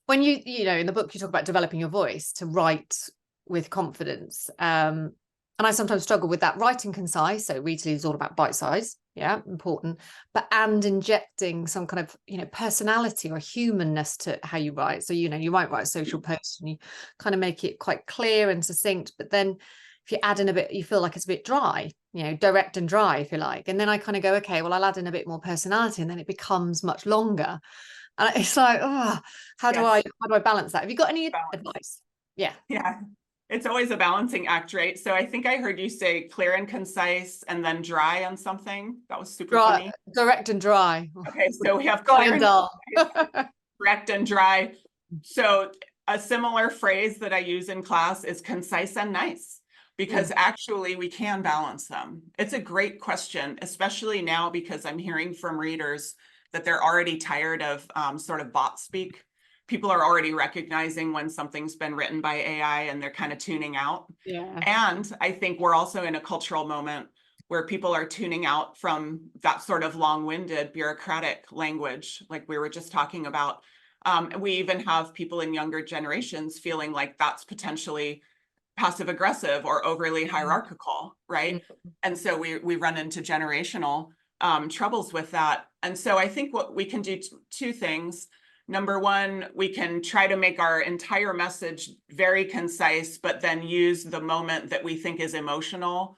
When you know, in the book, you talk about developing your voice to write with confidence. And I sometimes struggle with that. Writing concise, so Rita is all about bite size, yeah, important, and injecting some kind of, personality or humanness to how you write. So, you might write a social post and you kind of make it quite clear and succinct, but then if you add in a bit, you feel like it's a bit dry, direct and dry, if you like. And then I kind of go, okay, well, I'll add in a bit more personality, and then it becomes much longer. And it's like, oh, how do I balance that? Have you got any advice? Yeah. It's always a balancing act, right? So I think I heard you say clear and concise and then dry on something. That was super funny. Direct and dry. Okay, so we have clear and dull. Direct and dry. So a similar phrase that I use in class is concise and nice, because actually we can balance them. It's a great question, especially now because I'm hearing from readers that they're already tired of sort of bot speak. People are already recognizing when something's been written by AI and they're kind of tuning out. Yeah. And I think we're also in a cultural moment where people are tuning out from that sort of long-winded bureaucratic language, like we were just talking about. We even have people in younger generations feeling like that's potentially passive aggressive or overly hierarchical, right? And so we run into generational troubles with that. And so I think what we can do two things. Number one, we can try to make our entire message very concise, but then use the moment that we think is emotional,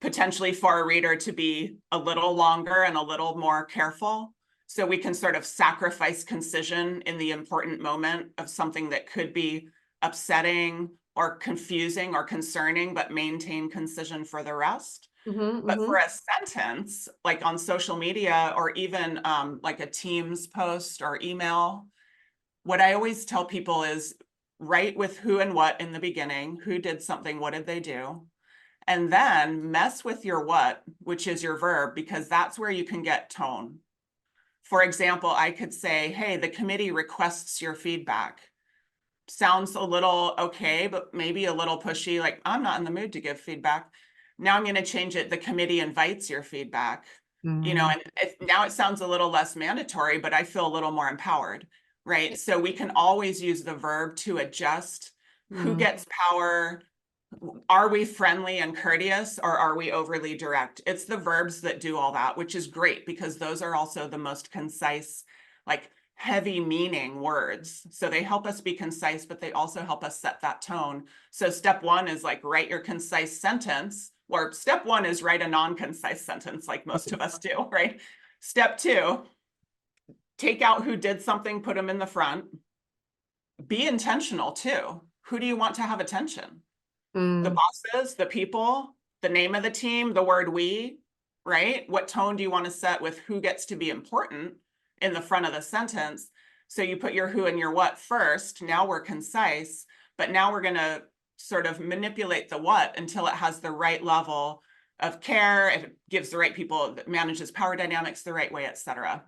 potentially for a reader, to be a little longer and a little more careful. So we can sort of sacrifice concision in the important moment of something that could be upsetting or confusing or concerning, but maintain concision for the rest. But for a sentence, like on social media or even like a Teams post or email, what I always tell people is write with who and what in the beginning. Who did something? What did they do? And then mess with your what, which is your verb, because that's where you can get tone. For example, I could say, hey, the committee requests your feedback. Sounds a little okay, but maybe a little pushy, like I'm not in the mood to give feedback. Now I'm going to change it. The committee invites your feedback, and now it sounds a little less mandatory, but I feel a little more empowered, right? So we can always use the verb to adjust who gets power. Are we friendly and courteous, or are we overly direct? It's the verbs that do all that, which is great because those are also the most concise, like heavy meaning words. So they help us be concise, but they also help us set that tone. So step one is like write your concise sentence, or step one is write a non-concise sentence like most of us do, right? Step two, take out who did something, put them in the front. Be intentional too. Who do you want to have attention? The bosses, the people, the name of the team, the word we, right? What tone do you want to set with who gets to be important in the front of the sentence? So you put your who and your what first. Now we're concise, but now we're going to sort of manipulate the what until it has the right level of care. It gives the right people, manages power dynamics the right way, etc.